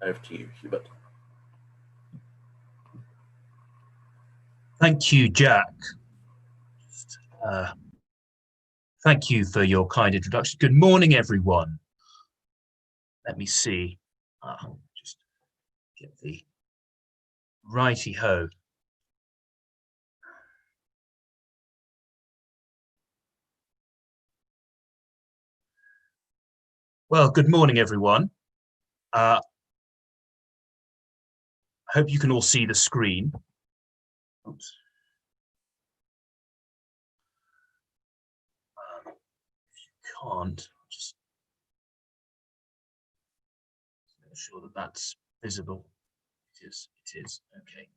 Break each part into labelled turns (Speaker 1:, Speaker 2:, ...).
Speaker 1: Over to you, Hubert.
Speaker 2: Thank you, Jack. Thank you for your kind introduction. Good morning, everyone. Let me see. Just get the righty-ho. Well, good morning, everyone. I hope you can all see the screen. Oops. If you can't, just make sure that that's visible. It is, okay.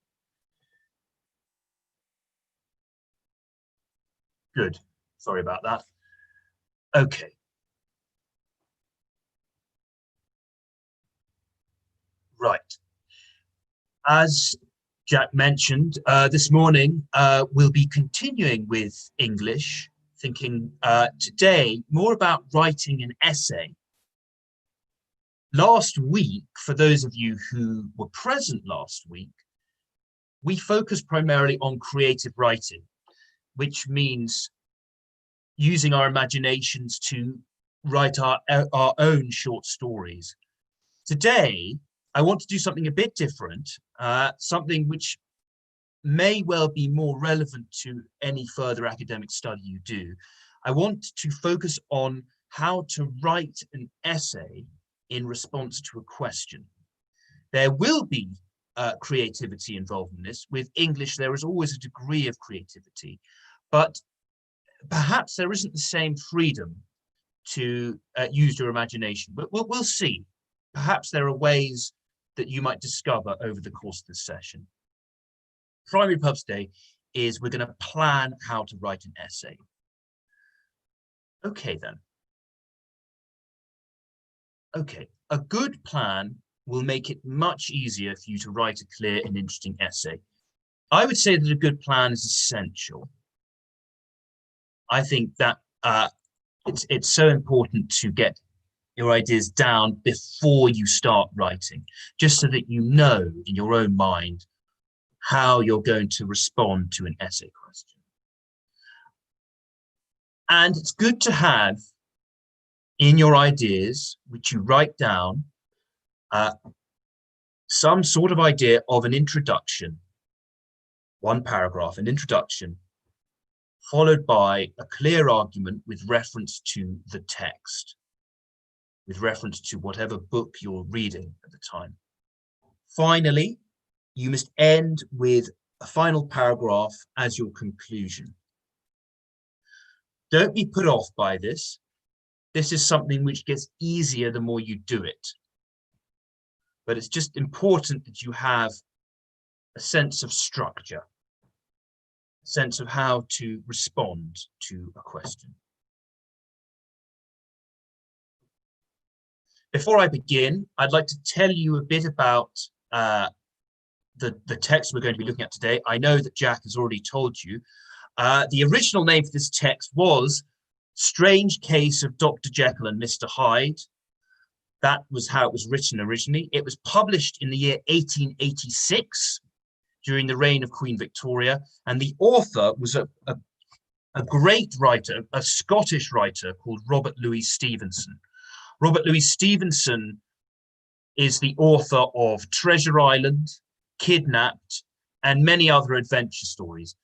Speaker 2: Good, sorry about that. Okay. Right. As Jack mentioned, this morning we'll be continuing with English, thinking today more about writing an essay. Last week, for those of you who were present last week, we focused primarily on creative writing, which means using our imaginations to write our own short stories. Today, I want to do something a bit different, something which may well be more relevant to any further academic study you do. I want to focus on how to write an essay in response to a question. There will be creativity involved in this. With English, there is always a degree of creativity, but perhaps there isn't the same freedom to use your imagination, but we'll see. Perhaps there are ways that you might discover over the course of this session. Primary purpose today is we're going to plan how to write an essay. Okay then. Okay, a good plan will make it much easier for you to write a clear and interesting essay. I would say that a good plan is essential. I think that it's so important to get your ideas down before you start writing, just so that you know in your own mind how you're going to respond to an essay question. And it's good to have in your ideas, which you write down, some sort of idea of an introduction, one paragraph, an introduction, followed by a clear argument with reference to the text, with reference to whatever book you're reading at the time. Finally, you must end with a final paragraph as your conclusion. Don't be put off by this. This is something which gets easier the more you do it. But it's just important that you have a sense of structure, a sense of how to respond to a question. Before I begin, I'd like to tell you a bit about the text we're going to be looking at today. I know that Jack has already told you. The original name for this text was Strange Case of Dr. Jekyll and Mr. Hyde. That was how it was written originally. It was published in the year 1886 during the reign of Queen Victoria, and the author was a great writer, a Scottish writer called Robert Louis Stevenson. Robert Louis Stevenson is the author of Treasure Island, Kidnapped, and many other adventure stories.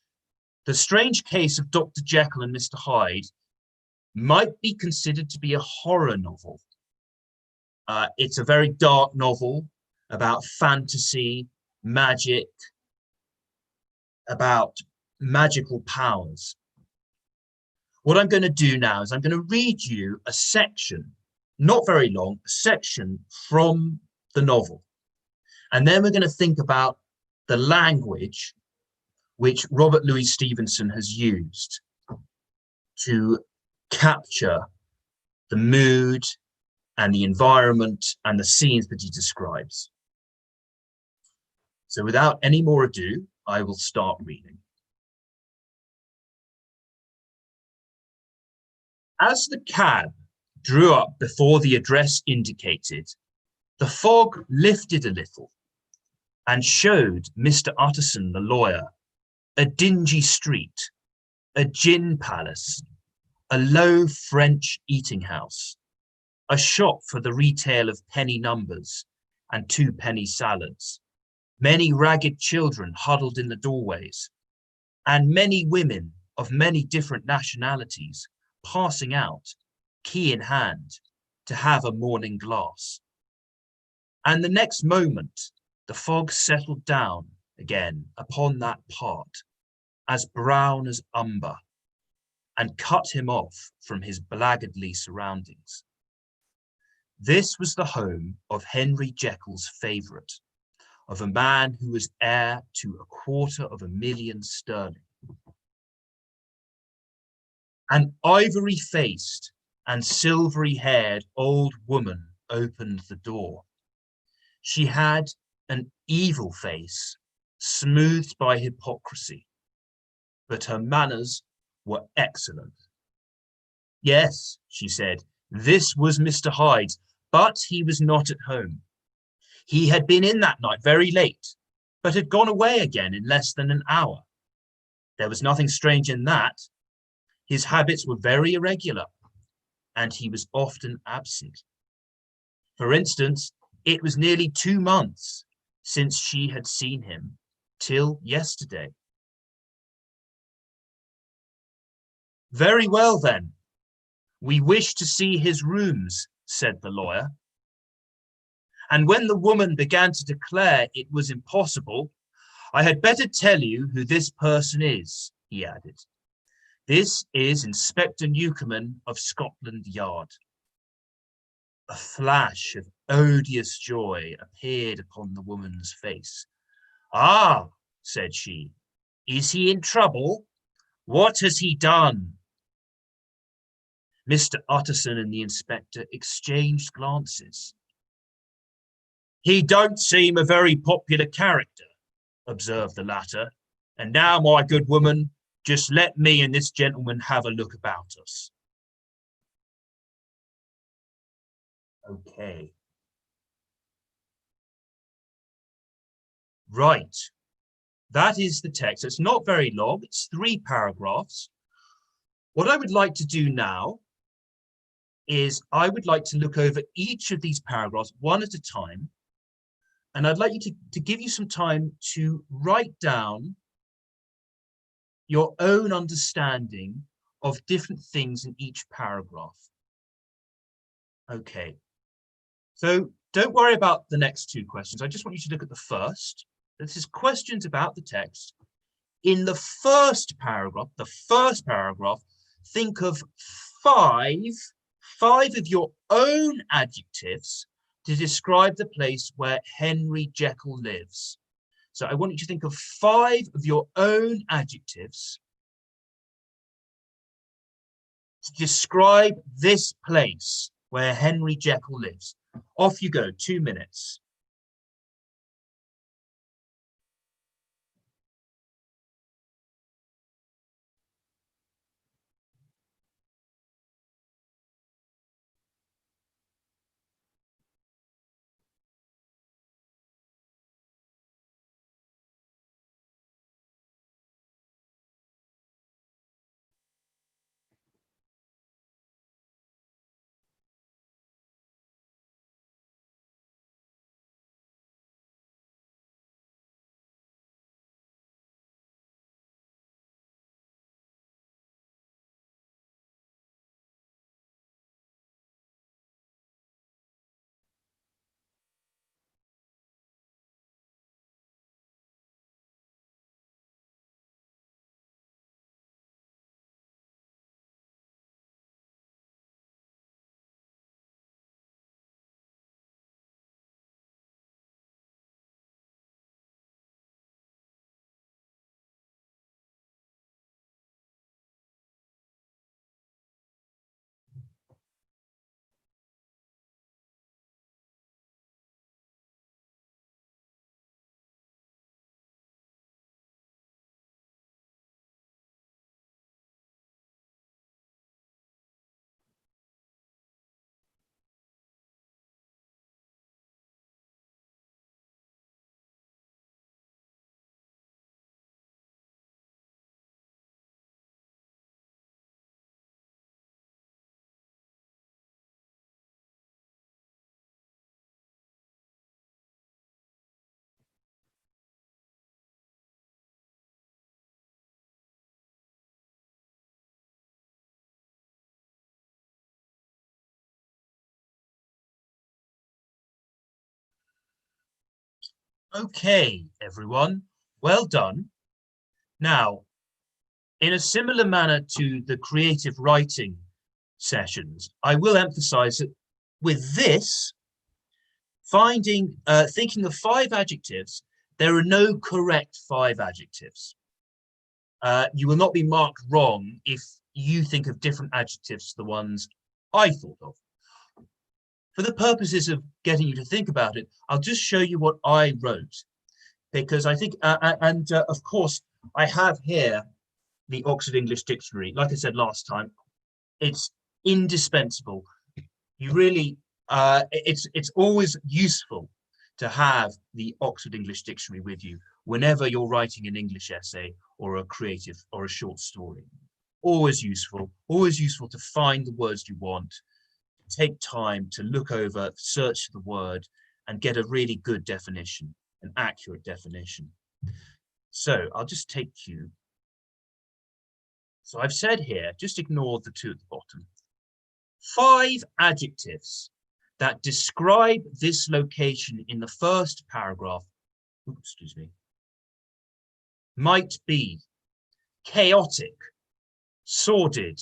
Speaker 2: The Strange Case of Dr. Jekyll and Mr. Hyde might be considered to be a horror novel. It's a very dark novel about fantasy, magic, about magical powers. What I'm going to do now is I'm going to read you a section, not very long, a section from the novel. And then we're going to think about the language which Robert Louis Stevenson has used to capture the mood and the environment and the scenes that he describes. So without any more ado, I will start reading. As the cab drew up before the address indicated, The fog lifted a little and showed Mr. Utterson, the lawyer, a dingy street, a gin palace, a low French eating house, a shop for the retail of penny numbers and two-penny salads, many ragged children huddled in the doorways, and many women of many different nationalities passing out, key in hand, to have a morning glass. And the next moment, the fog settled down again upon that part, as brown as umber, and cut him off from his blackguardly surroundings. This was the home of Henry Jekyll's favourite, of a man who was heir to £250,000 sterling. An ivory-faced and silvery-haired old woman opened the door. She had an evil face, smoothed by hypocrisy, but her manners were excellent. Yes, she said, this was Mr. Hyde's, but he was not at home. He had been in that night very late, but had gone away again in less than an hour. There was nothing strange in that. His habits were very irregular, and he was often absent. For instance, it was nearly 2 months since she had seen him, till yesterday. Very well, then. We wish to see his rooms, said the lawyer. And when the woman began to declare it was impossible, I had better tell you who this person is, he added. This is Inspector Newcomen of Scotland Yard. A flash of odious joy appeared upon the woman's face. Ah, said she, is he in trouble? What has he done? Mr. Utterson and the inspector exchanged glances. He don't seem a very popular character, observed the latter. And now, my good woman, just let me and this gentleman have a look about us. Okay. Right. That is the text. It's not very long. It's 3 paragraphs. What I would like to do now is I would like to look over each of these paragraphs one at a time. And I'd like you to give you some time to write down your own understanding of different things in each paragraph. Okay. So don't worry about the next 2 questions. I just want you to look at the first. This is questions about the text. In the first paragraph, think of five of your own adjectives to describe the place where Henry Jekyll lives. So I want you to think of 5 of your own adjectives to describe this place where Henry Jekyll lives. Off you go, 2 minutes. Okay, everyone, well done. Now, in a similar manner to the creative writing sessions, I will emphasize that with this, thinking of 5 adjectives, there are no correct 5 adjectives. You will not be marked wrong if you think of different adjectives to the ones I thought of. For the purposes of getting you to think about it, I'll just show you what I wrote, because I think, of course, I have here the Oxford English Dictionary. Like I said last time, it's indispensable. You really, it's always useful to have the Oxford English Dictionary with you whenever you're writing an English essay or a creative or a short story. Always useful to find the words you want, take time to look over, search the word, and get a really good definition, an accurate definition. So I'll just take you. So I've said here, just ignore the 2 at the bottom. 5 adjectives that describe this location in the first paragraph, might be chaotic, sordid,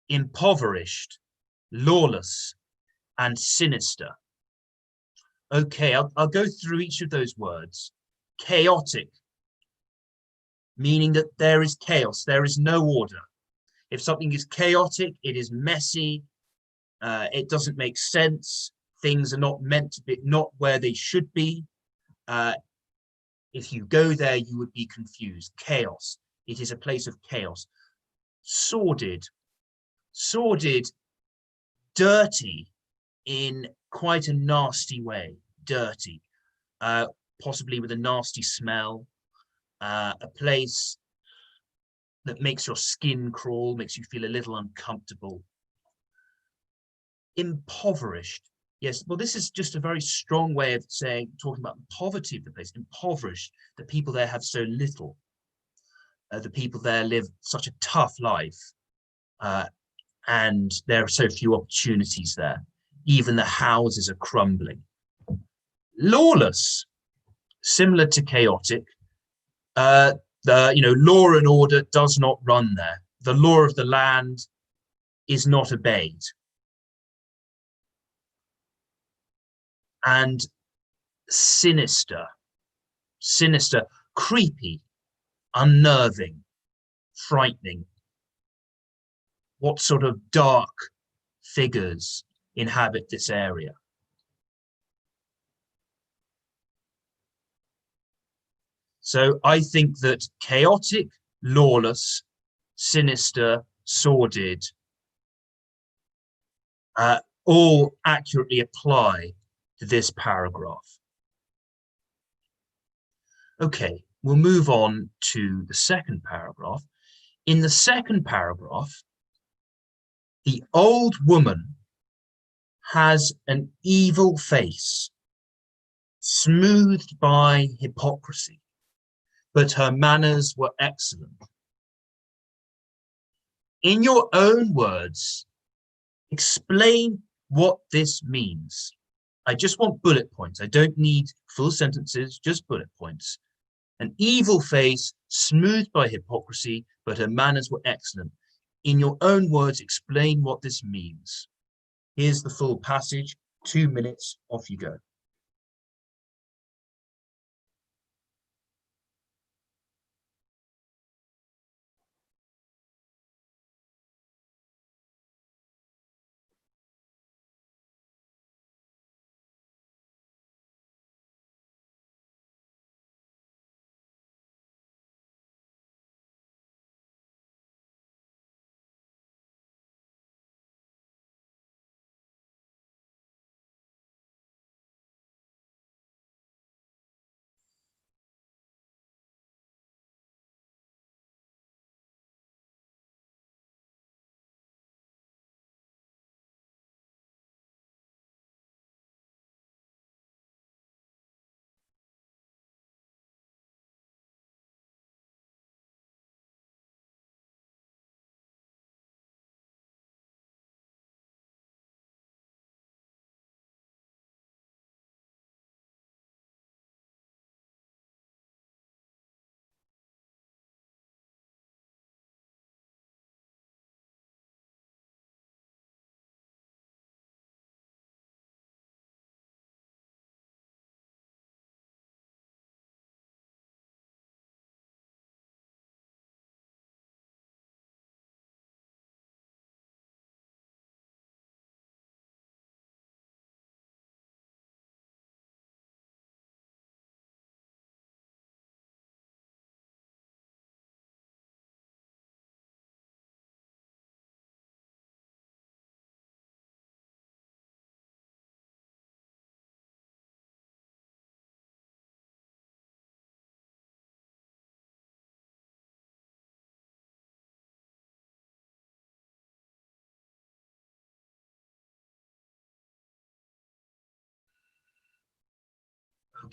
Speaker 2: impoverished, lawless, and sinister. Okay, I'll go through each of those words. Chaotic, meaning that there is chaos, there is no order. If something is chaotic, it is messy, it doesn't make sense, things are not meant to be, not where they should be. If you go there, you would be confused. Chaos, it is a place of chaos. Sordid, dirty in quite a nasty way, dirty, possibly with a nasty smell, a place that makes your skin crawl, makes you feel a little uncomfortable. Impoverished. Yes, well, this is just a very strong way of talking about the poverty of the place. Impoverished, the people there have so little. The people there live such a tough life, and there are so few opportunities there. Even the houses are crumbling. Lawless, similar to chaotic. Law and order does not run there. The law of the land is not obeyed. And sinister, creepy, unnerving, frightening. What sort of dark figures inhabit this area? So I think that chaotic, lawless, sinister, sordid, all accurately apply to this paragraph. Okay, we'll move on to the second paragraph. In the second paragraph, the old woman has an evil face, smoothed by hypocrisy, but her manners were excellent. In your own words, explain what this means. I just want bullet points. I don't need full sentences, just bullet points. An evil face, smoothed by hypocrisy, but her manners were excellent. In your own words, explain what this means. Here's the full passage, 2 minutes, off you go.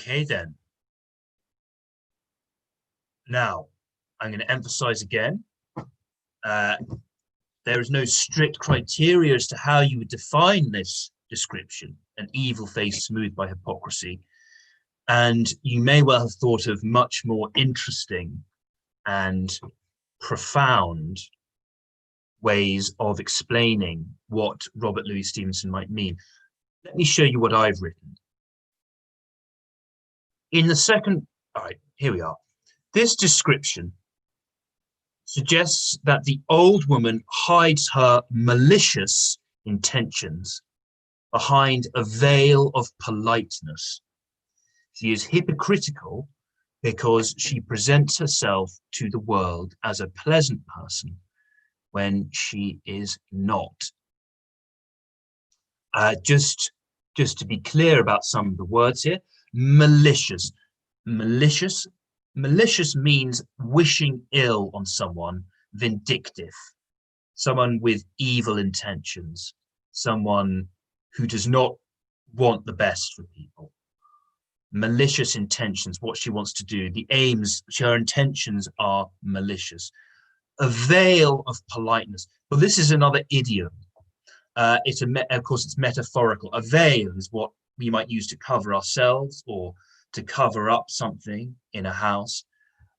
Speaker 2: Okay, then. Now, I'm going to emphasize again, there is no strict criteria as to how you would define this description, an evil face smoothed by hypocrisy. And you may well have thought of much more interesting and profound ways of explaining what Robert Louis Stevenson might mean. Let me show you what I've written. In the second, all right, here we are. This description suggests that the old woman hides her malicious intentions behind a veil of politeness. She is hypocritical because she presents herself to the world as a pleasant person when she is not. Just to be clear about some of the words here, malicious. Malicious means wishing ill on someone, vindictive, someone with evil intentions, someone who does not want the best for people. Malicious intentions, what she wants to do, the aims, her intentions are malicious. A veil of politeness. Well, this is another idiom. Of course, it's metaphorical. A veil is what we might use to cover ourselves or to cover up something in a house.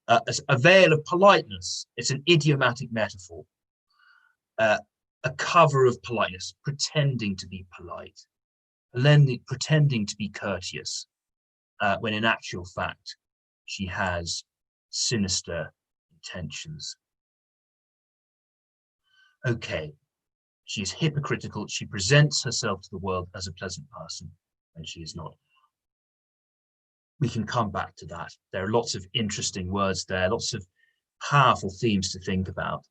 Speaker 2: A veil of politeness. It's an idiomatic metaphor. A cover of politeness, pretending to be polite, pretending to be courteous, when in actual fact, she has sinister intentions. Okay, she is hypocritical. She presents herself to the world as a pleasant person, and she is not. We can come back to that. There are lots of interesting words there, lots of powerful themes to think about.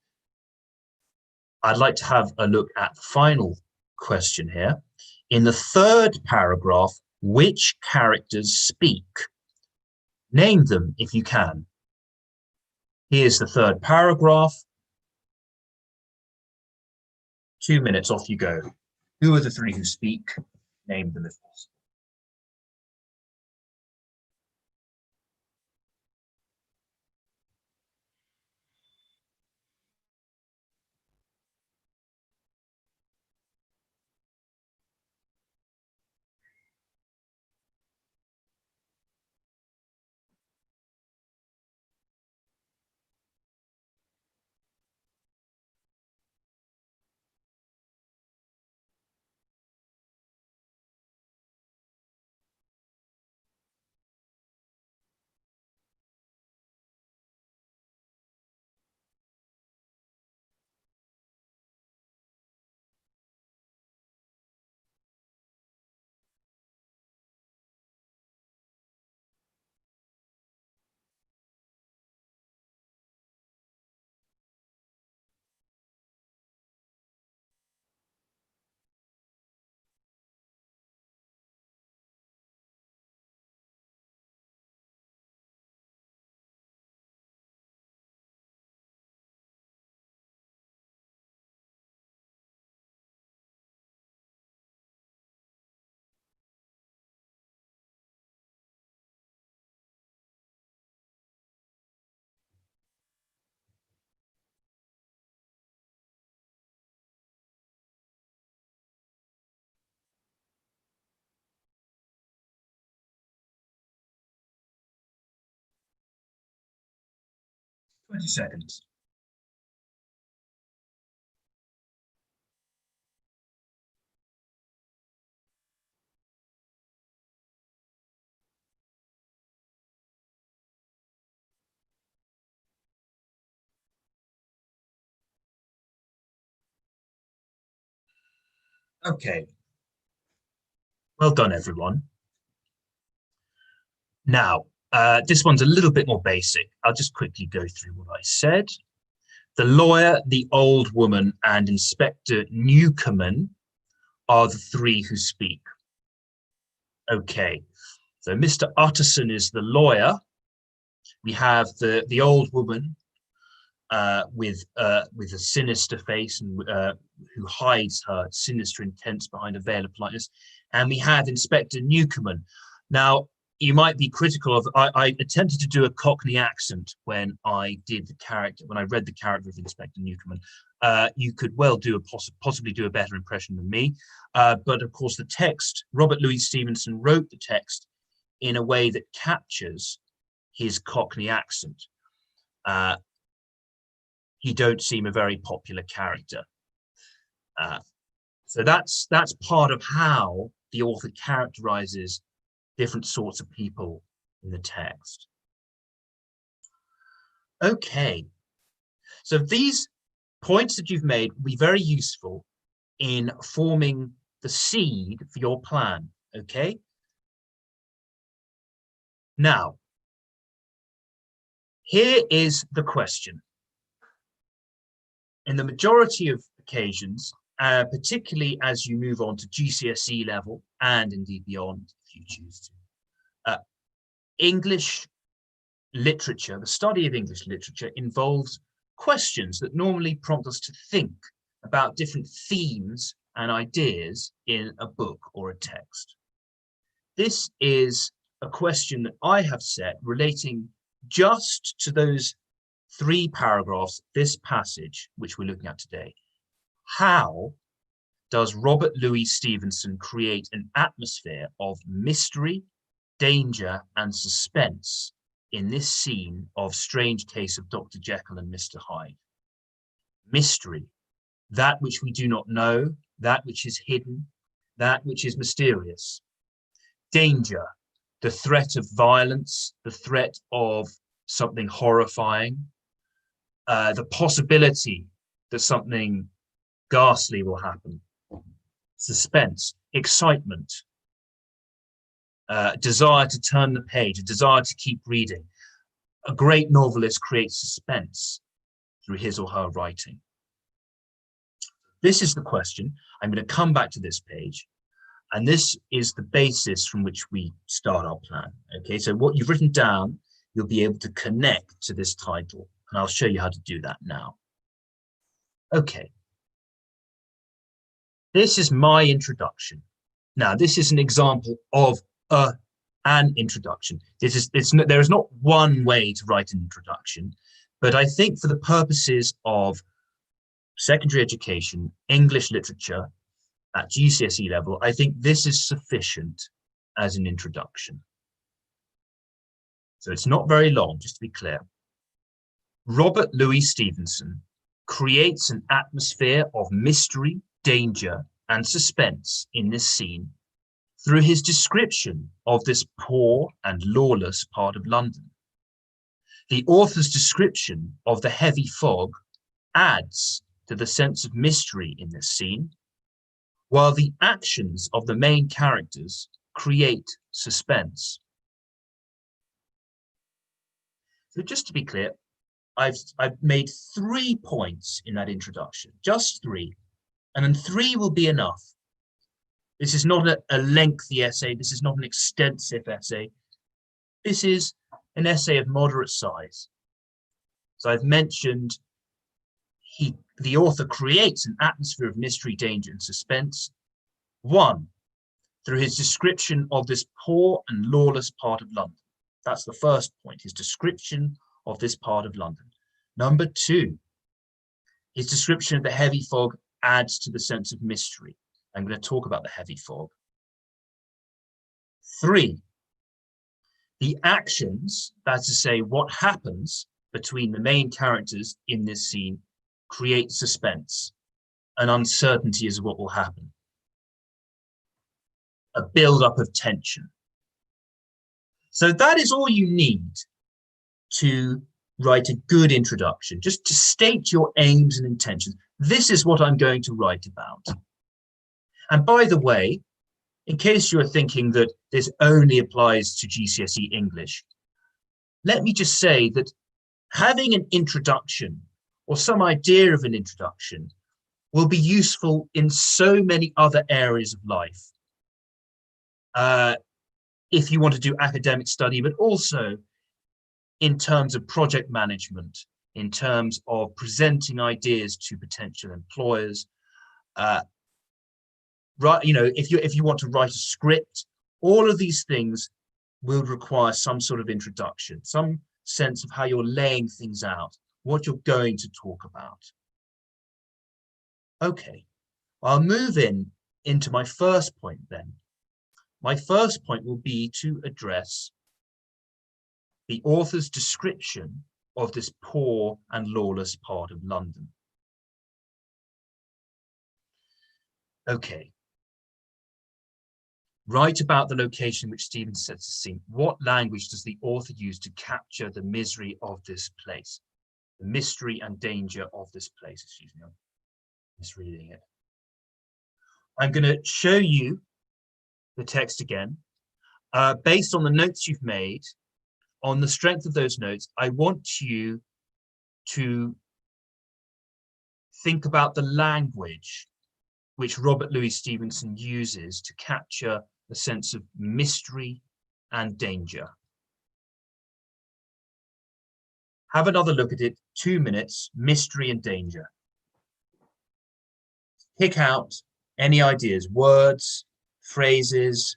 Speaker 2: I'd like to have a look at the final question here. In the third paragraph, which characters speak? Name them if you can. Here's the third paragraph. 2 minutes, off you go. Who are the three who speak? Name them if possible. Twenty seconds. Okay. Well done, everyone. Now, this one's a little bit more basic. I'll just quickly go through what I said. The lawyer, the old woman, and Inspector Newcomen are the three who speak. Okay, so Mr. Utterson is the lawyer. We have the old woman with a sinister face and who hides her sinister intents behind a veil of politeness. And we have Inspector Newcomen. Now, you might be critical of, I attempted to do a Cockney accent when I did the character, when I read the character of Inspector Newcomen. You could well do possibly do a better impression than me. But of course the text, Robert Louis Stevenson wrote the text in a way that captures his Cockney accent. He don't seem a very popular character. So that's part of how the author characterizes different sorts of people in the text. Okay, so these points that you've made will be very useful in forming the seed for your plan, okay? Now, here is the question. In the majority of occasions, particularly as you move on to GCSE level and indeed beyond, if you choose to, English literature, the study of English literature, involves questions that normally prompt us to think about different themes and ideas in a book or a text. This is a question that I have set relating just to those 3 paragraphs, this passage, which we're looking at today. How does Robert Louis Stevenson create an atmosphere of mystery, danger, and suspense in this scene of Strange Case of Dr. Jekyll and Mr. Hyde? Mystery, that which we do not know, that which is hidden, that which is mysterious. Danger, the threat of violence, the threat of something horrifying, the possibility that something ghastly will happen. Suspense, excitement, desire to turn the page, a desire to keep reading. A great novelist creates suspense through his or her writing. This is the question. I'm going to come back to this page, and this is the basis from which we start our plan. Okay, so what you've written down, you'll be able to connect to this title, and I'll show you how to do that now. Okay. This is my introduction. Now, this is an example of an introduction. There is not one way to write an introduction, but I think for the purposes of secondary education, English literature at GCSE level, I think this is sufficient as an introduction. So it's not very long, just to be clear. Robert Louis Stevenson creates an atmosphere of mystery, danger, and suspense in this scene through his description of this poor and lawless part of London. The author's description of the heavy fog adds to the sense of mystery in this scene, while the actions of the main characters create suspense. So just to be clear, I've made 3 points in that introduction, just 3, and then 3 will be enough. This is not a lengthy essay. This is not an extensive essay. This is an essay of moderate size. So I've mentioned the author creates an atmosphere of mystery, danger, and suspense. 1, through his description of this poor and lawless part of London. That's the first point, his description of this part of London. Number 2, his description of the heavy fog adds to the sense of mystery. I'm going to talk about the heavy fog. 3, the actions, that's to say, what happens between the main characters in this scene, create suspense, an uncertainty as to what will happen, a build-up of tension. So that is all you need to write a good introduction, just to state your aims and intentions. This is what I'm going to write about. And by the way, in case you're thinking that this only applies to GCSE English, let me just say that having an introduction or some idea of an introduction will be useful in so many other areas of life. If you want to do academic study, but also in terms of project management, in terms of presenting ideas to potential employers, right? You know, if you want to write a script, all of these things will require some sort of introduction, some sense of how you're laying things out, what you're going to talk about. Okay, I'll move into my first point then. My first point will be to address the author's description of this poor and lawless part of London. Okay. Write about the location which Stephen sets the scene. What language does the author use to capture the misery of this place? The mystery and danger of this place. Excuse me, I'm misreading it. I'm going to show you the text again. Based on the notes you've made, on the strength of those notes, I want you to think about the language which Robert Louis Stevenson uses to capture the sense of mystery and danger. Have another look at it, 2 minutes, mystery and danger. Pick out any ideas, words, phrases.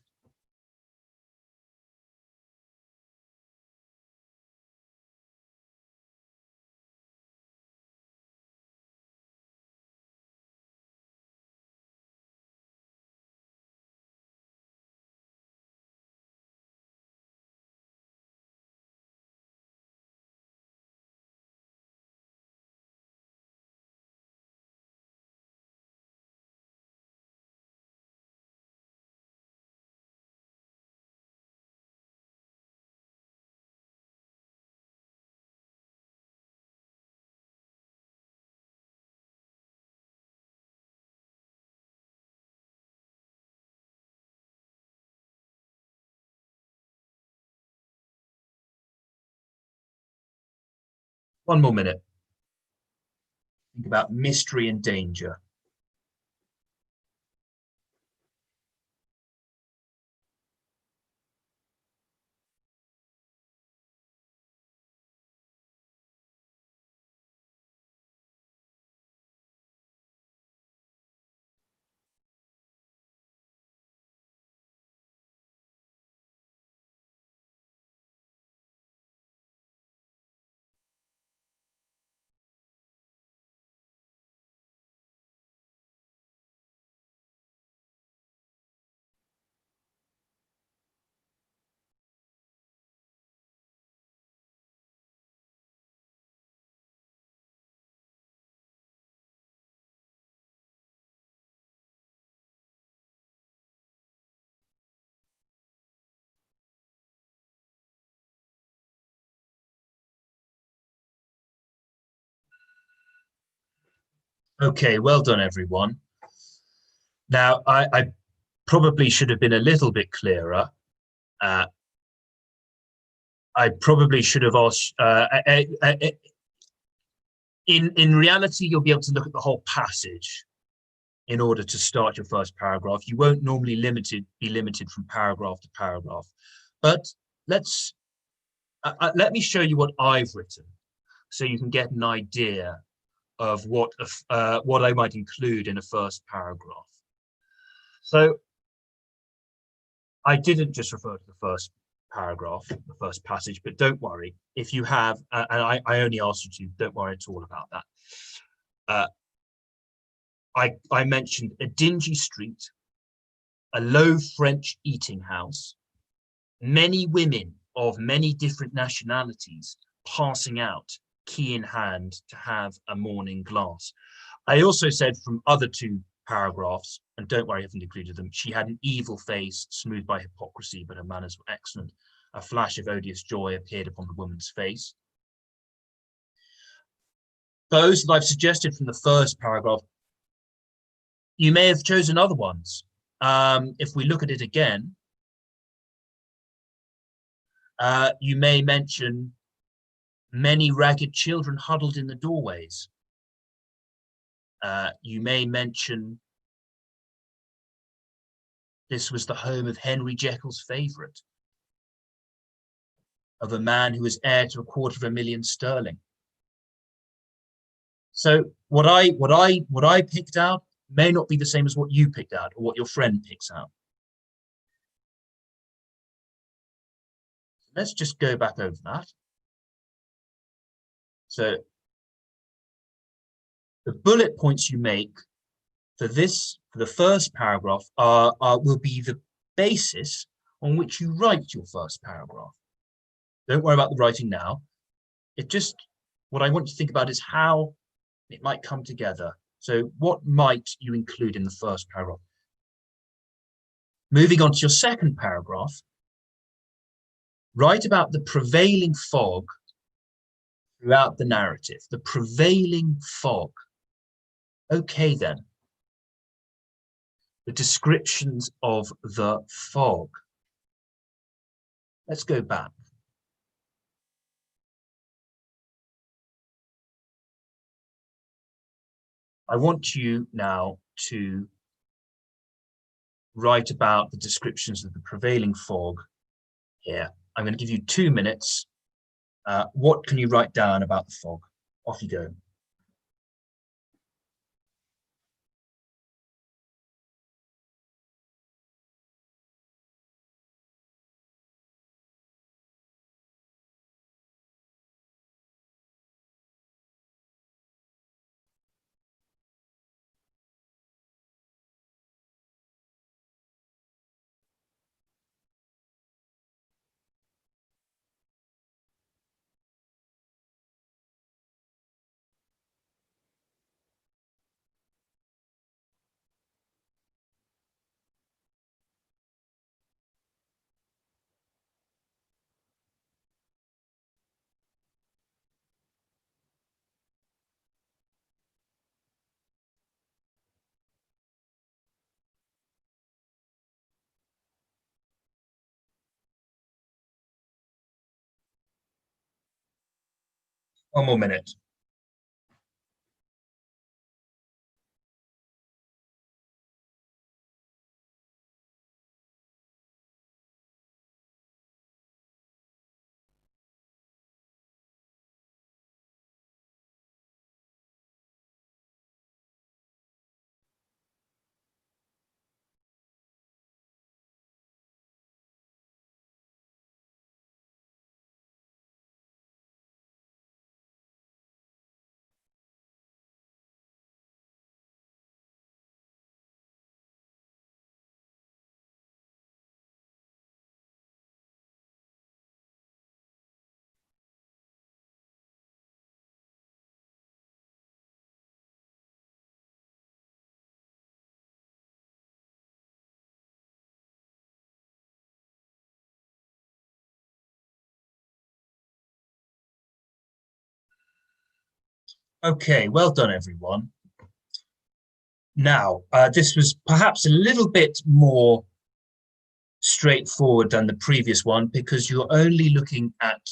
Speaker 2: One more minute. Think about mystery and danger. Okay, well done, everyone. Now, I probably should have been a little bit clearer. I probably should have asked. In reality, you'll be able to look at the whole passage in order to start your first paragraph. You won't normally be limited from paragraph to paragraph. But let me show you what I've written, so you can get an idea of what I might include in a first paragraph. So I didn't just refer to the first paragraph, the first passage, but don't worry if you have, and I only asked you to, don't worry at all about that. I mentioned a dingy street, a low French eating house, many women of many different nationalities passing out, key in hand, to have a morning glass. I also said from other two paragraphs, and don't worry, I haven't included them, she had an evil face, smoothed by hypocrisy, but her manners were excellent. A flash of odious joy appeared upon the woman's face. Those that I've suggested from the first paragraph, you may have chosen other ones. If we look at it again, you may mention many ragged children huddled in the doorways. You may mention this was the home of Henry Jekyll's favourite, of a man who was heir to £250,000 sterling. So what I picked out may not be the same as what you picked out or what your friend picks out. Let's just go back over that. So the bullet points you make for the first paragraph will be the basis on which you write your first paragraph. Don't worry about the writing now. What I want you to think about is how it might come together. So what might you include in the first paragraph? Moving on to your second paragraph, write about the prevailing fog throughout the narrative, the prevailing fog. Okay, then. The descriptions of the fog. Let's go back. I want you now to write about the descriptions of the prevailing fog here. I'm going to give you 2 minutes. What can you write down about the fog? Off you go. One more minute. Okay, well done, everyone. Now, this was perhaps a little bit more straightforward than the previous one because you're looking at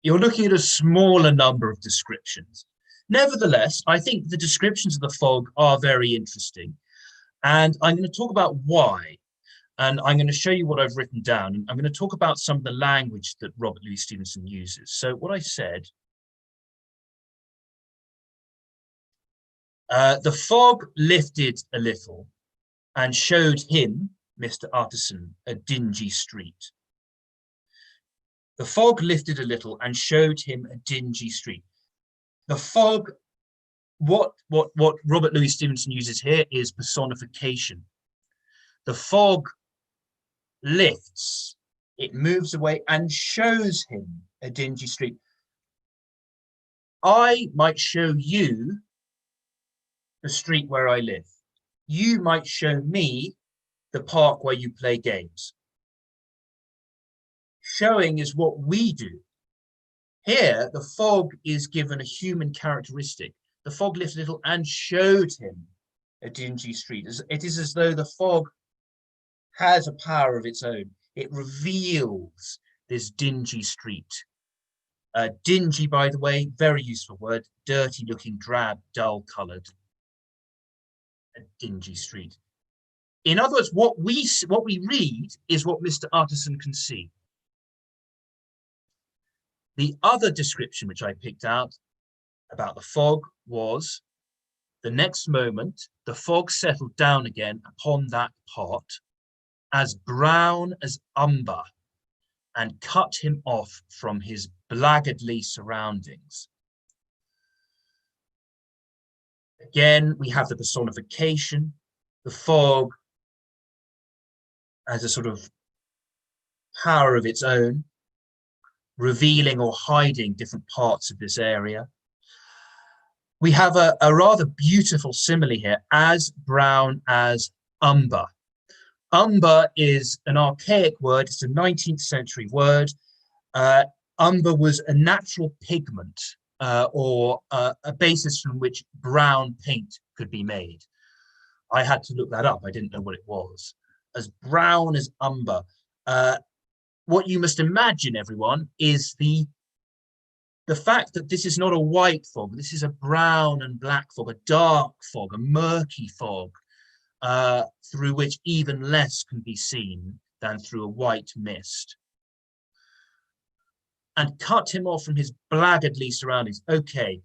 Speaker 2: a smaller number of descriptions. Nevertheless, I think the descriptions of the fog are very interesting. And I'm going to talk about why. And I'm going to show you what I've written down. And I'm going to talk about some of the language that Robert Louis Stevenson uses. So what I said, the fog lifted a little and showed him, Mr. Utterson, a dingy street. The fog lifted a little and showed him a dingy street. The fog, what Robert Louis Stevenson uses here is personification. The fog lifts, it moves away and shows him a dingy street. I might show you the street where I live. You might show me the park where you play games. Showing is what we do. Here, the fog is given a human characteristic. The fog lifted a little and showed him a dingy street. It is as though the fog has a power of its own. It reveals this dingy street. Dingy, by the way, very useful word, dirty looking, drab, dull colored. A dingy street. In other words, what we read is what Mr. Utterson can see. The other description which I picked out about the fog was, the next moment, the fog settled down again upon that part, as brown as umber, and cut him off from his blackguardly surroundings. Again, we have the personification, the fog as a sort of power of its own, revealing or hiding different parts of this area. We have a rather beautiful simile here, as brown as umber. Umber is an archaic word. It's a 19th century word. Umber was a natural pigment or a basis from which brown paint could be made. I had to look that up. I didn't know what it was. As brown as umber. What you must imagine, everyone, is the fact that this is not a white fog. This is a brown and black fog, a dark fog, a murky fog, through which even less can be seen than through a white mist. And cut him off from his blackguardly surroundings. Okay,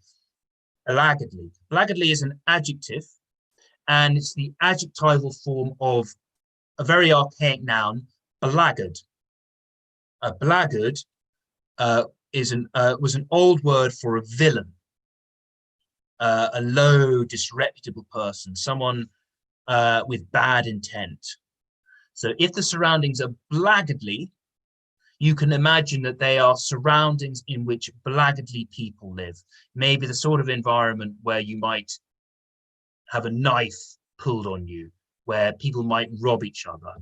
Speaker 2: blackguardly. Blackguardly is an adjective, and it's the adjectival form of a very archaic noun, blackguard. A blackguard was an old word for a villain, a low, disreputable person, someone with bad intent. So if the surroundings are blackguardly, you can imagine that they are surroundings in which blackguardly people live. Maybe the sort of environment where you might have a knife pulled on you, where people might rob each other.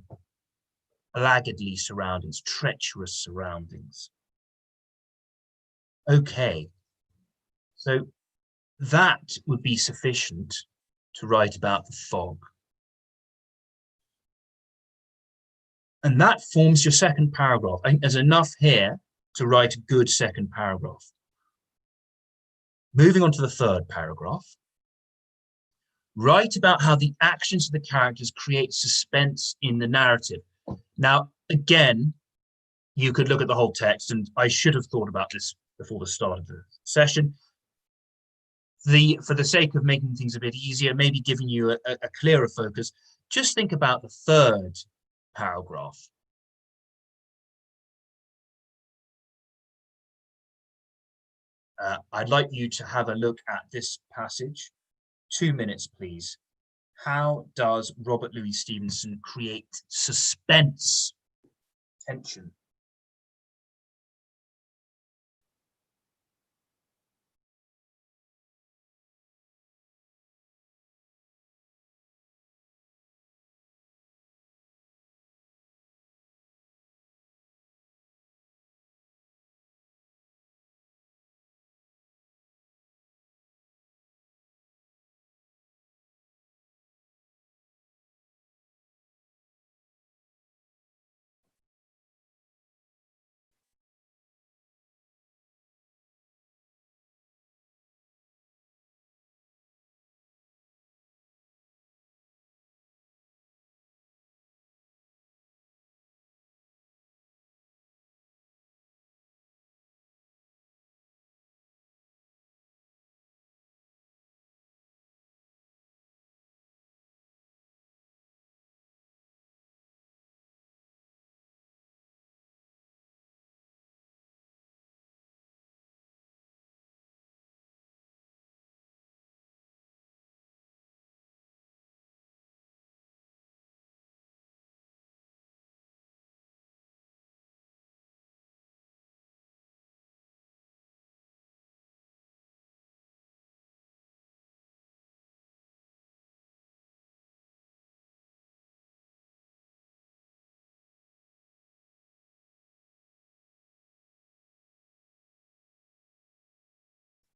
Speaker 2: Blackguardly surroundings, treacherous surroundings. Okay, so that would be sufficient to write about the fog. And that forms your second paragraph. I think there's enough here to write a good second paragraph. Moving on to the third paragraph. Write about how the actions of the characters create suspense in the narrative. Now, again, you could look at the whole text, and I should have thought about this before the start of the session. For the sake of making things a bit easier, maybe giving you a clearer focus, just think about the third paragraph. I'd like you to have a look at this passage. 2 minutes, please. How does Robert Louis Stevenson create suspense, tension?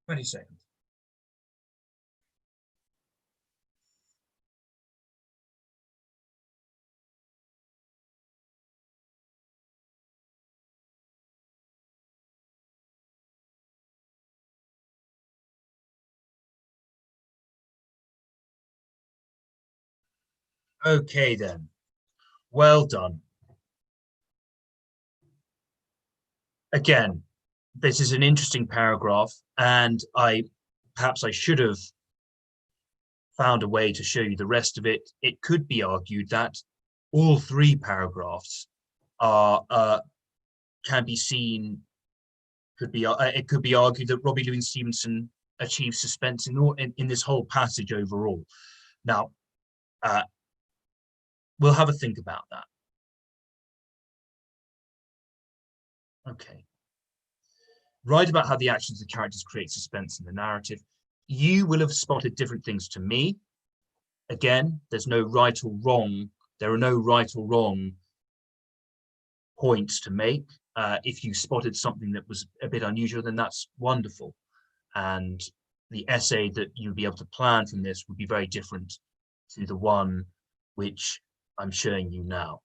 Speaker 2: Twenty seconds. Okay, then. Well done. Again, this is an interesting paragraph, and perhaps I should have found a way to show you the rest of it. It could be argued that all three paragraphs are can be seen, it could be argued that Robbie Louis Stevenson achieves suspense in this whole passage overall. Now, we'll have a think about that. Okay. Write about how the actions of the characters create suspense in the narrative. You will have spotted different things to me. Again, there's no right or wrong. There are no right or wrong points to make. If you spotted something that was a bit unusual, then that's wonderful. And the essay that you'll be able to plan from this would be very different to the one which I'm showing you now.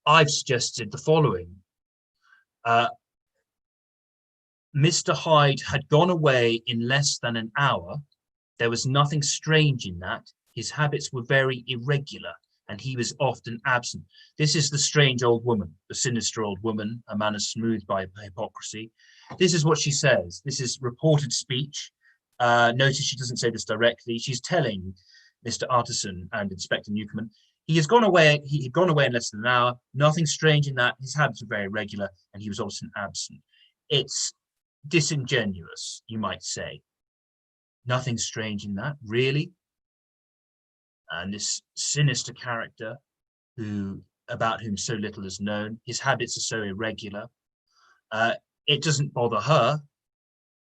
Speaker 2: I've suggested the following. Mr. Hyde had gone away in less than an hour. There was nothing strange in that. His habits were very irregular, and he was often absent. This is the strange old woman, the sinister old woman, a manner smoothed by hypocrisy. This is what she says. This is reported speech. Notice she doesn't say this directly. She's telling Mr. Utterson and Inspector Newcomen, he had gone away in less than an hour. Nothing strange in that. His habits were very irregular, and he was often absent. It's disingenuous, you might say. Nothing strange in that, really. And this sinister character about whom so little is known, his habits are so irregular. It doesn't bother her,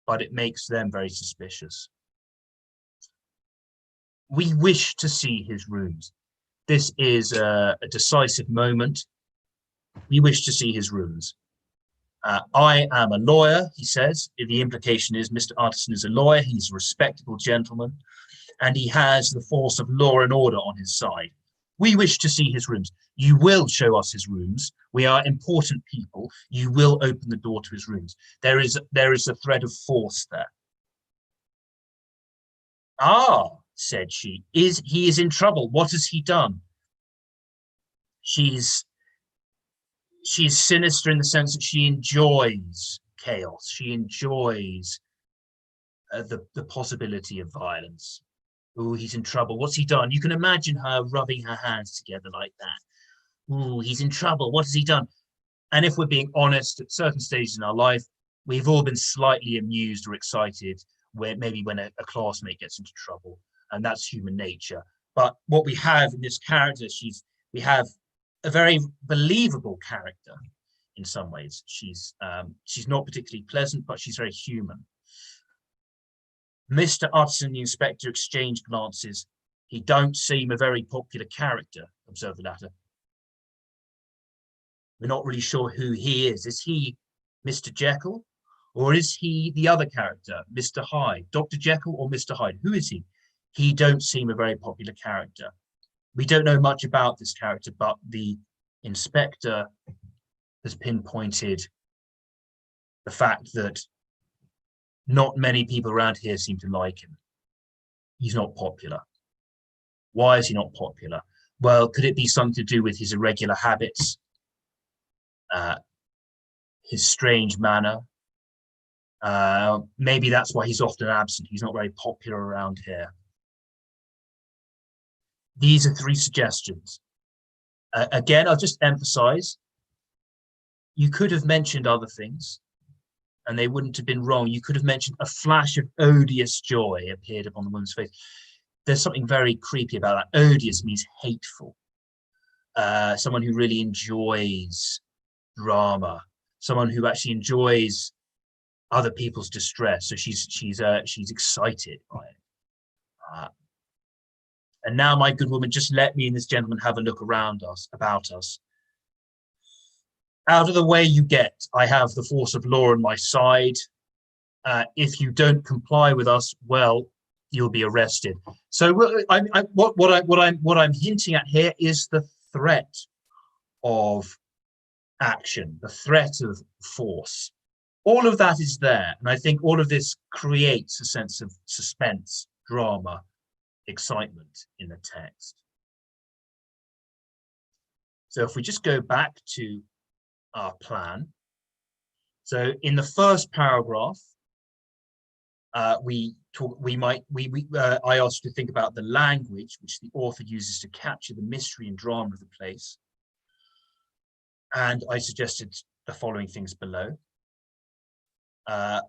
Speaker 2: but it makes them very suspicious. We wish to see his rooms. This is a decisive moment. We wish to see his rooms. I am a lawyer, he says. The implication is Mr. Utterson is a lawyer. He's a respectable gentleman, and he has the force of law and order on his side. We wish to see his rooms. You will show us his rooms. We are important people. You will open the door to his rooms. There is a thread of force there. Ah, said she, he is in trouble. What has he done? She's sinister in the sense that she enjoys chaos. She enjoys the possibility of violence. Oh, he's in trouble. What's he done? You can imagine her rubbing her hands together like that. Oh, he's in trouble. What has he done? And if we're being honest, at certain stages in our life, we've all been slightly amused or excited when a classmate gets into trouble, and that's human nature. But what we have in this character, we have a very believable character in some ways. She's not particularly pleasant, but she's very human. Mr. Utterson and the inspector exchange glances. He don't seem a very popular character, observed the latter. We're not really sure who he is. Is he Mr. Jekyll? Or is he the other character, Mr. Hyde? Dr. Jekyll or Mr. Hyde? Who is he? He don't seem a very popular character. We don't know much about this character, but the inspector has pinpointed the fact that not many people around here seem to like him. He's not popular. Why is he not popular? Well, could it be something to do with his irregular habits, his strange manner? Maybe that's why he's often absent. He's not very popular around here. These are three suggestions. Again, I'll just emphasize, you could have mentioned other things, and they wouldn't have been wrong. You could have mentioned a flash of odious joy appeared upon the woman's face. There's something very creepy about that. Odious means hateful. Someone who really enjoys drama, someone who actually enjoys other people's distress. So she's excited by it. And now, my good woman, just let me and this gentleman have a look about us. Out of the way you get. I have the force of law on my side. If you don't comply with us, well, you'll be arrested. So what I'm hinting at here is the threat of action, the threat of force. All of that is there, and I think all of this creates a sense of suspense, drama, excitement in the text. So if we just go back to our plan. So in the first paragraph, I asked you to think about the language which the author uses to capture the mystery and drama of the place. And I suggested the following things below. I'll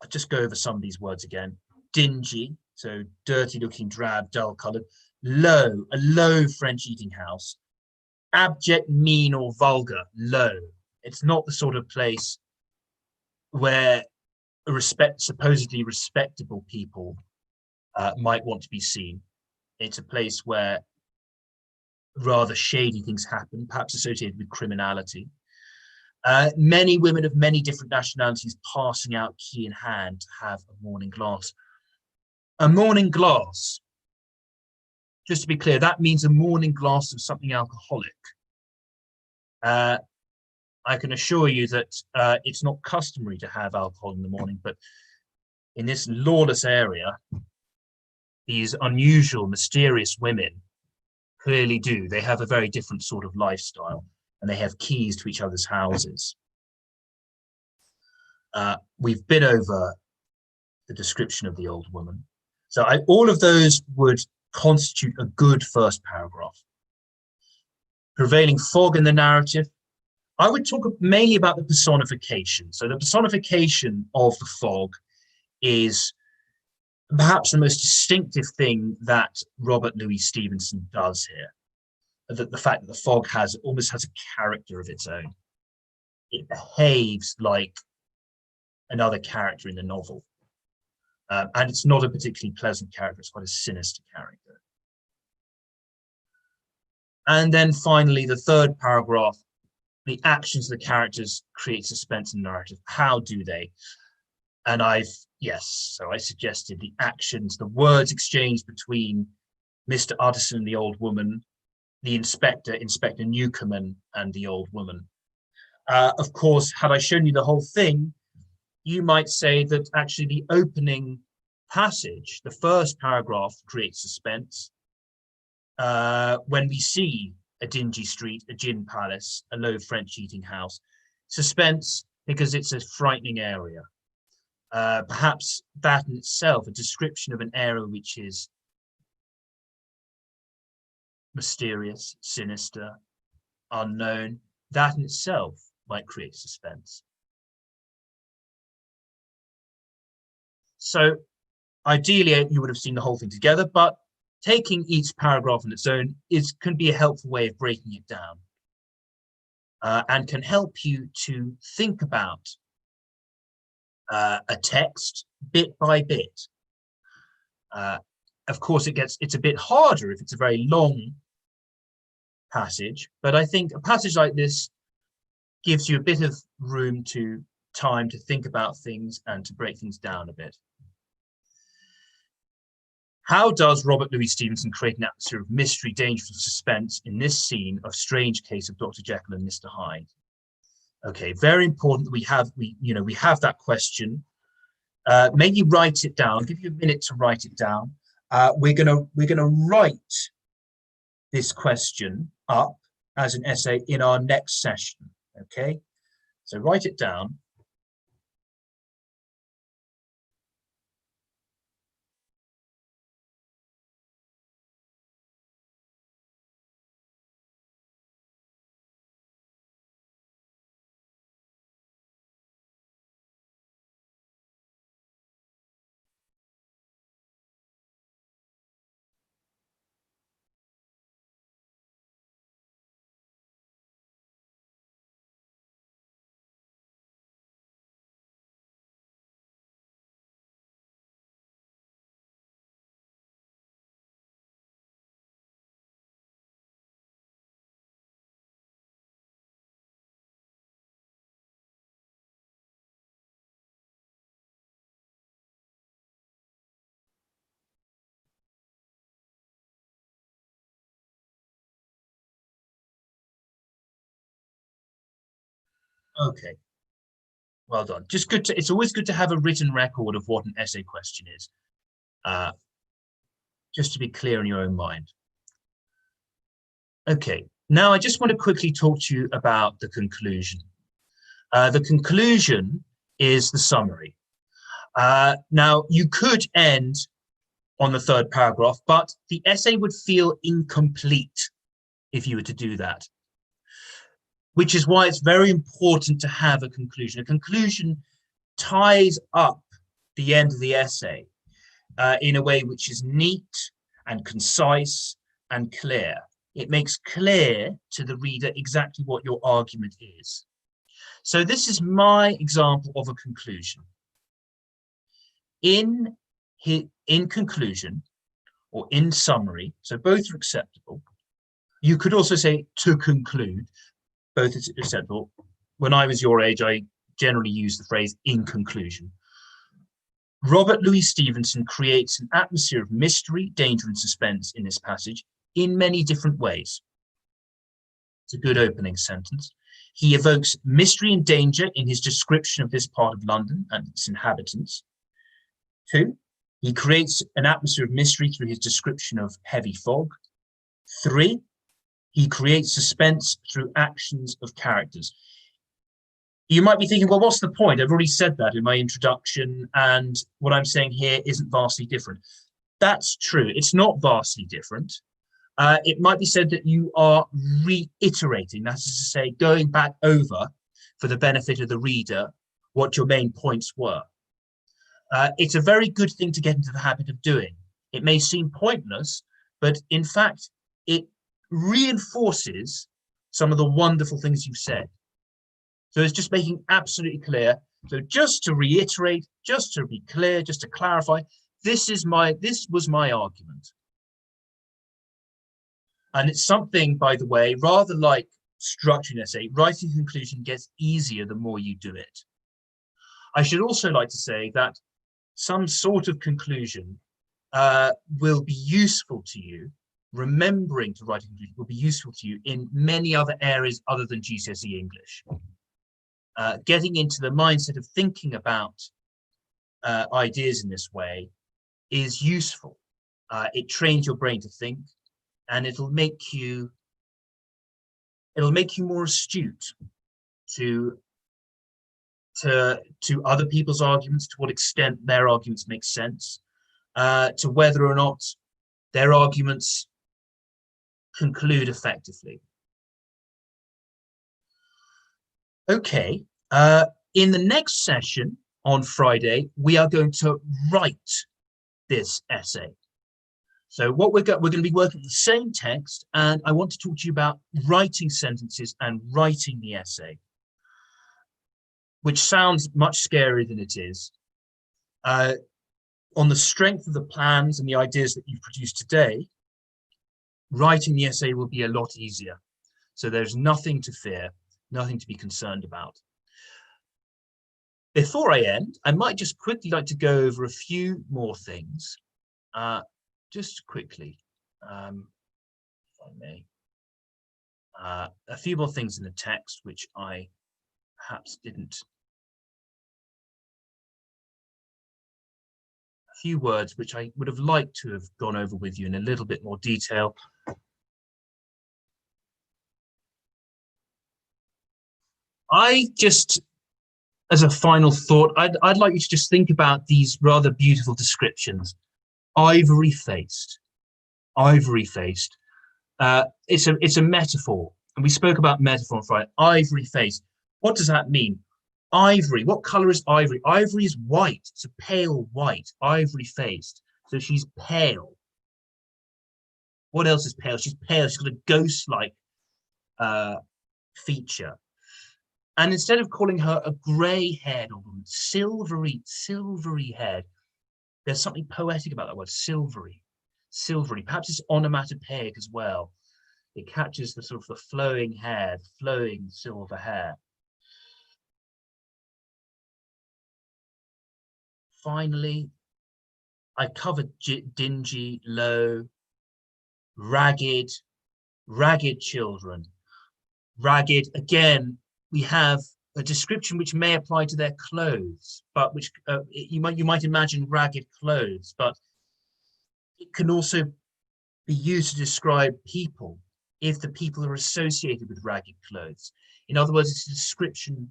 Speaker 2: just go over some of these words again. Dingy, so dirty looking, drab, dull colored. Low, a low French eating house. Abject, mean, or vulgar, low. It's not the sort of place where supposedly respectable people might want to be seen. It's a place where rather shady things happen, perhaps associated with criminality. Many women of many different nationalities passing out key in hand to have a morning glass. A morning glass, just to be clear, that means a morning glass of something alcoholic. I can assure you that it's not customary to have alcohol in the morning, but in this lawless area, these unusual, mysterious women clearly do. They have a very different sort of lifestyle, and they have keys to each other's houses. We've been over the description of the old woman. So all of those would constitute a good first paragraph. Prevailing fog in the narrative. I would talk mainly about the personification. So the personification of the fog is perhaps the most distinctive thing that Robert Louis Stevenson does here. The fact that the fog almost has a character of its own. It behaves like another character in the novel. And it's not a particularly pleasant character, it's quite a sinister character. And then finally, the third paragraph, the actions of the characters create suspense in the narrative. How do they? And so I suggested the actions, the words exchanged between Mr. Utterson and the old woman, the Inspector Newcomen, and the old woman. Of course, had I shown you the whole thing, you might say that actually the opening passage, the first paragraph, creates suspense. When we see a dingy street, a gin palace, a low French eating house, suspense because it's a frightening area. Perhaps that in itself, a description of an area which is mysterious, sinister, unknown, that in itself might create suspense. So ideally, you would have seen the whole thing together, but taking each paragraph on its own can be a helpful way of breaking it down and can help you to think about a text bit by bit. Of course, it's a bit harder if it's a very long passage, but I think a passage like this gives you a bit of time to think about things and to break things down a bit. How does Robert Louis Stevenson create an atmosphere of mystery, danger, and suspense in this scene of Strange Case of Dr. Jekyll and Mr. Hyde? Okay, very important that we have that question. Maybe write it down. I'll give you a minute to write it down. We're gonna write this question up as an essay in our next session. Okay, so write it down. Okay, well done. Just good it's always good to have a written record of what an essay question is, just to be clear in your own mind. Okay, now I just want to quickly talk to you about the conclusion. The conclusion is the summary. Now, you could end on the third paragraph, but the essay would feel incomplete if you were to do that. which is why it's very important to have a conclusion. A conclusion ties up the end of the essay in a way which is neat and concise and clear. It makes clear to the reader exactly what your argument is. So this is my example of a conclusion. In conclusion or in summary, so both are acceptable. You could also say to conclude, both is acceptable. When I was your age, I generally used the phrase in conclusion. Robert Louis Stevenson creates an atmosphere of mystery, danger, and suspense in this passage in many different ways. It's a good opening sentence. He evokes mystery and danger in his description of this part of London and its inhabitants. 2, he creates an atmosphere of mystery through his description of heavy fog. 3, he creates suspense through actions of characters. You might be thinking, well, what's the point? I've already said that in my introduction, and what I'm saying here isn't vastly different. That's true. It's not vastly different. It might be said that you are reiterating, that is to say, going back over for the benefit of the reader what your main points were. It's a very good thing to get into the habit of doing. It may seem pointless, but in fact, it reinforces some of the wonderful things you've said. So it's just making absolutely clear. So just to reiterate, just to be clear, just to clarify, this was my argument. And it's something, by the way, rather like structuring an essay, writing a conclusion gets easier the more you do it. I should also like to say that some sort of conclusion will be useful to you. Remembering to write a conclusion will be useful to you in many other areas other than GCSE English. Getting into the mindset of thinking about ideas in this way is useful. It trains your brain to think, and it'll make you more astute to other people's arguments, to what extent their arguments make sense, to whether or not their arguments conclude effectively. Okay, in the next session on Friday, we are going to write this essay. So what we're going to be working with the same text, and I want to talk to you about writing sentences and writing the essay, which sounds much scarier than it is. On the strength of the plans and the ideas that you've produced today, writing the essay will be a lot easier. So there's nothing to fear, nothing to be concerned about. Before I end, I might just quickly like to go over a few more things, just quickly, if I may. A few more things in the text which I perhaps didn't. A few words which I would have liked to have gone over with you in a little bit more detail. I just, as a final thought, I'd like you to just think about these rather beautiful descriptions. Ivory faced, ivory faced. It's a metaphor, and we spoke about metaphor on Friday. Ivory faced. What does that mean? Ivory. What color is ivory? Ivory is white. It's a pale white. Ivory faced. So she's pale. What else is pale? She's pale. She's got a ghost-like feature. And instead of calling her a grey-haired old woman, silvery haired, there's something poetic about that word, silvery. Perhaps it's onomatopoeic as well. It catches the sort of the flowing hair, flowing silver hair. Finally, I covered dingy, low, ragged children. Ragged, again, we have a description which may apply to their clothes, but which you might imagine ragged clothes, but it can also be used to describe people if the people are associated with ragged clothes. In other words, it's a description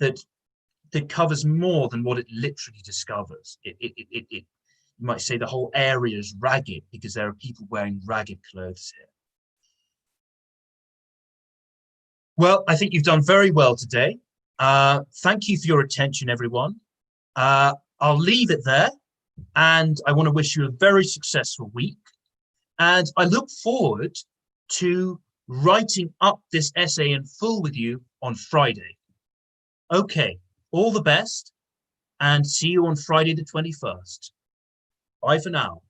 Speaker 2: that covers more than what it literally discovers. You might say the whole area is ragged because there are people wearing ragged clothes here. Well, I think you've done very well today. Thank you for your attention, everyone. I'll leave it there, and I want to wish you a very successful week. And I look forward to writing up this essay in full with you on Friday. Okay, all the best, and see you on Friday the 21st. Bye for now.